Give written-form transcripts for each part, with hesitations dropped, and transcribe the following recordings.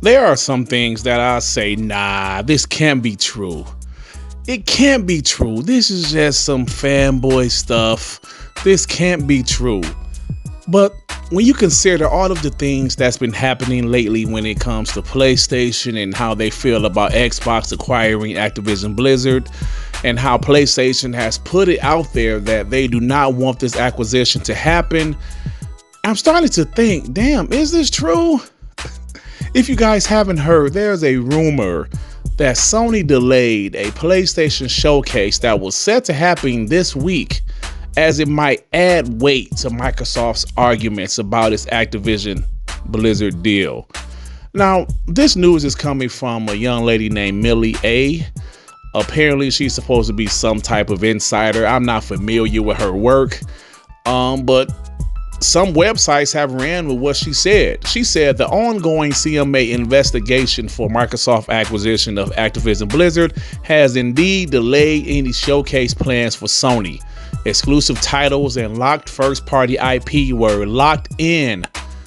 there are some things that I say, nah, this can't be true. It can't be true. This is just some fanboy stuff. This can't be true. But when you consider all of the things that's been happening lately when it comes to PlayStation and how they feel about Xbox acquiring Activision Blizzard, and how PlayStation has put it out there that they do not want this acquisition to happen, I'm starting to think, damn, is this true? If you guys haven't heard, there's a rumor that Sony delayed a PlayStation showcase that was set to happen this week, as it might add weight to Microsoft's arguments about its Activision Blizzard deal. Now, this news is coming from a young lady named Millie A. Apparently, she's supposed to be some type of insider. I'm not familiar with her work, but some websites have ran with what she said. She said the ongoing CMA investigation for Microsoft acquisition of Activision Blizzard has indeed delayed any showcase plans for Sony. Exclusive titles and locked first-party IP were locked in.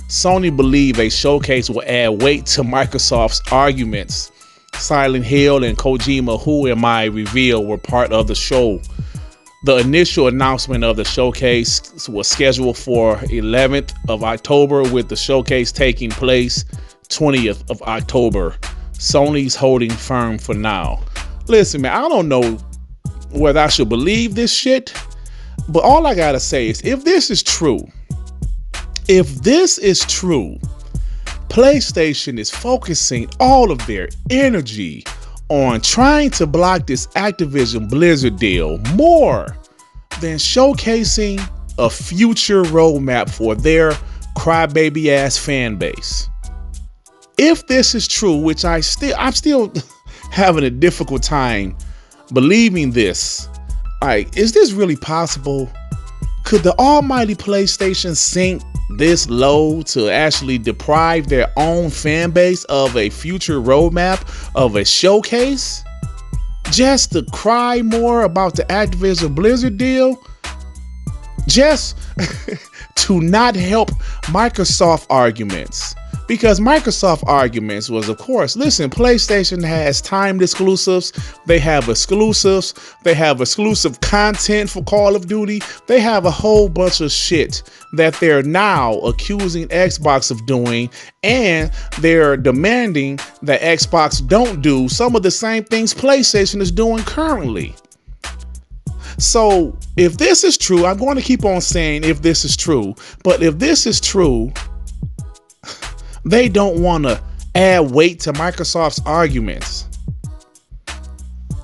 Sony believe a showcase will add weight to Microsoft's arguments. Silent Hill and Kojima Who Am I reveal were part of the show. The initial announcement of the showcase was scheduled for 11th of October, with the showcase taking place 20th of October. Sony's holding firm for now. Listen, man, I don't know whether I should believe this shit, but all I gotta say is, if this is true, PlayStation is focusing all of their energy on trying to block this Activision Blizzard deal more than showcasing a future roadmap for their crybaby ass fan base. If this is true, which I'm still having a difficult time believing this, like, is this really possible? Could the almighty PlayStation sink this low to actually deprive their own fan base of a future roadmap, of a showcase, just to cry more about the Activision Blizzard deal, just to not help Microsoft arguments? Because Microsoft arguments was, of course, listen, PlayStation has timed exclusives. They have exclusives. They have exclusive content for Call of Duty. They have a whole bunch of shit that they're now accusing Xbox of doing. And they're demanding that Xbox don't do some of the same things PlayStation is doing currently. So if this is true, I'm going to keep on saying if this is true. But if this is true, they don't want to add weight to Microsoft's arguments.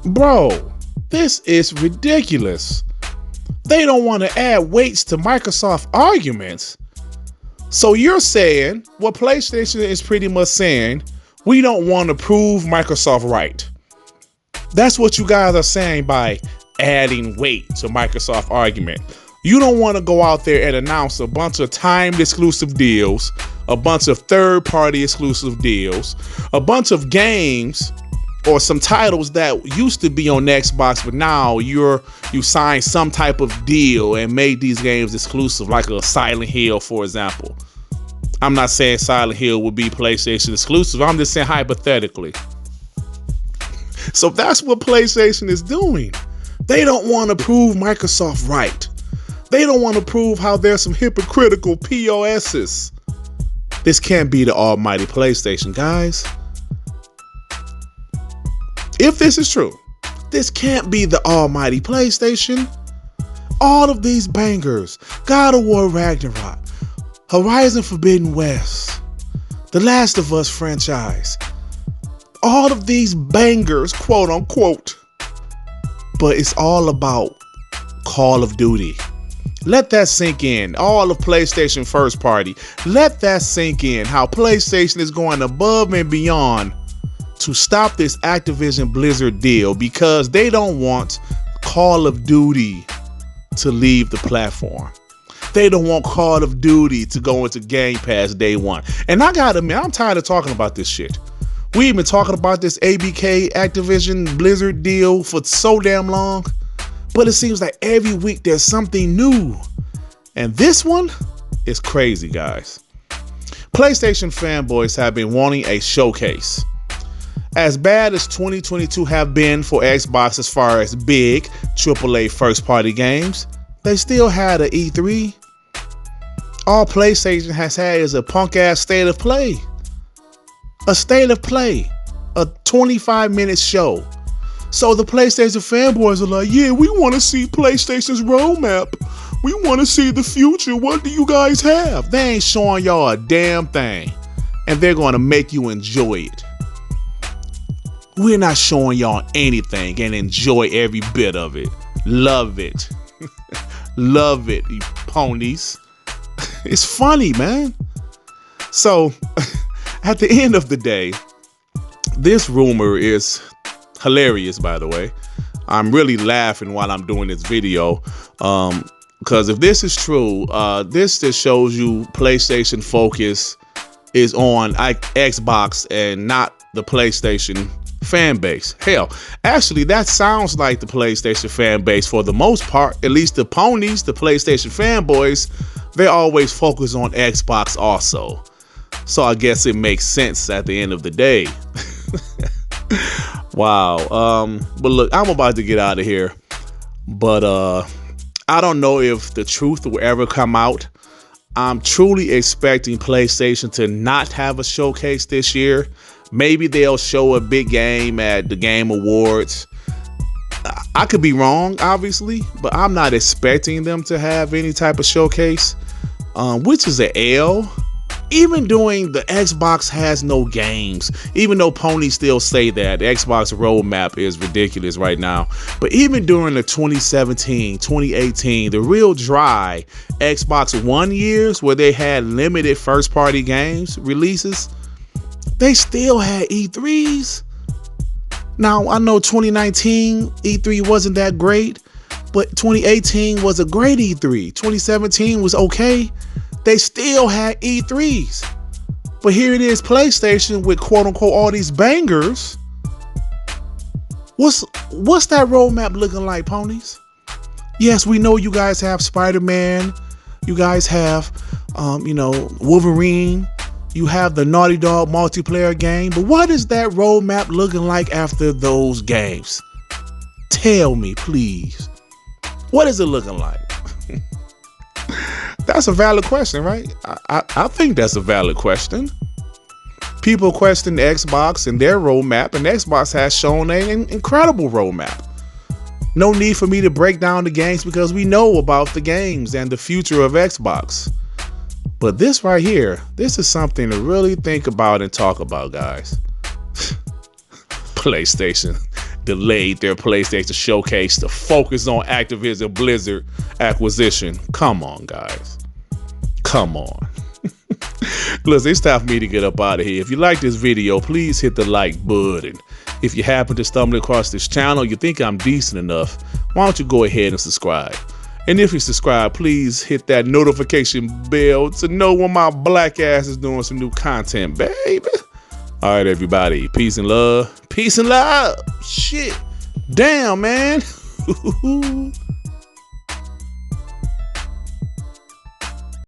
Bro, this is ridiculous. They don't want to add weights to Microsoft arguments. So you're saying, what PlayStation is pretty much saying, we don't want to prove Microsoft right. That's what you guys are saying by adding weight to Microsoft argument. You don't want to go out there and announce a bunch of timed exclusive deals, a bunch of third-party exclusive deals, a bunch of games or some titles that used to be on Xbox, but now you signed some type of deal and made these games exclusive, like a Silent Hill, for example. I'm not saying Silent Hill would be PlayStation exclusive. I'm just saying hypothetically. So that's what PlayStation is doing. They don't want to prove Microsoft right. They don't want to prove how there's some hypocritical POSs. This can't be the almighty PlayStation, guys. If this is true, this can't be the almighty PlayStation. All of these bangers, God of War Ragnarok, Horizon Forbidden West, The Last of Us franchise, all of these bangers, quote unquote, but it's all about Call of Duty. Let that sink in. All of PlayStation first party. Let that sink in. How PlayStation is going above and beyond to stop this Activision Blizzard deal because they don't want Call of Duty to leave the platform. They don't want Call of Duty to go into Game Pass day one. And I gotta admit, I'm tired of talking about this shit. We've been talking about this ABK Activision Blizzard deal for so damn long. But it seems like every week there's something new. And this one is crazy, guys. PlayStation fanboys have been wanting a showcase. As bad as 2022 have been for Xbox as far as big AAA first-party games, they still had an E3. All PlayStation has had is a punk-ass state of play. A state of play. A 25-minute show. So the PlayStation fanboys are like, yeah, we want to see PlayStation's roadmap. We want to see the future. What do you guys have? They ain't showing y'all a damn thing. And they're going to make you enjoy it. We're not showing y'all anything and enjoy every bit of it. Love it. Love it, you ponies. It's funny, man. So, at the end of the day, this rumor is hilarious, by the way. I'm really laughing while I'm doing this video. Because if this is true, this just shows you PlayStation focus is on Xbox and not the PlayStation fan base. Hell, actually, that sounds like the PlayStation fan base for the most part. At least the ponies, the PlayStation fanboys, they always focus on Xbox also. So I guess it makes sense at the end of the day. Wow. But look, I'm about to get out of here. But I don't know if the truth will ever come out. I'm truly expecting PlayStation to not have a showcase this year. Maybe they'll show a big game at the Game Awards. I could be wrong, obviously, but I'm not expecting them to have any type of showcase, which is an L. Even doing the Xbox has no games, even though ponies still say that the Xbox roadmap is ridiculous right now. But even during the 2017, 2018, the real dry Xbox One years where they had limited first-party games releases, they still had E3s. Now, I know 2019 E3 wasn't that great, but 2018 was a great E3. 2017 was okay. They still had E3s. But here it is, PlayStation with quote-unquote all these bangers. What's that roadmap looking like, ponies? Yes, we know you guys have Spider-Man. You guys have, Wolverine. You have the Naughty Dog multiplayer game. But what is that roadmap looking like after those games? Tell me, please. What is it looking like? That's a valid question, right? I think that's a valid question. People question Xbox and their roadmap, and Xbox has shown an incredible roadmap. No need for me to break down the games because we know about the games and the future of Xbox. But this right here, this is something to really think about and talk about, guys. PlayStation delayed their PlayStation showcase to focus on Activision Blizzard acquisition. Come on, guys. Come on. Listen, it's time for me to get up out of here. If you like this video, please hit the like button. If you happen to stumble across this channel, you think I'm decent enough, why don't you go ahead and subscribe? And if you subscribe, please hit that notification bell to know when my black ass is doing some new content, baby. All right, everybody. Peace and love. Peace and love. Shit. Damn, man.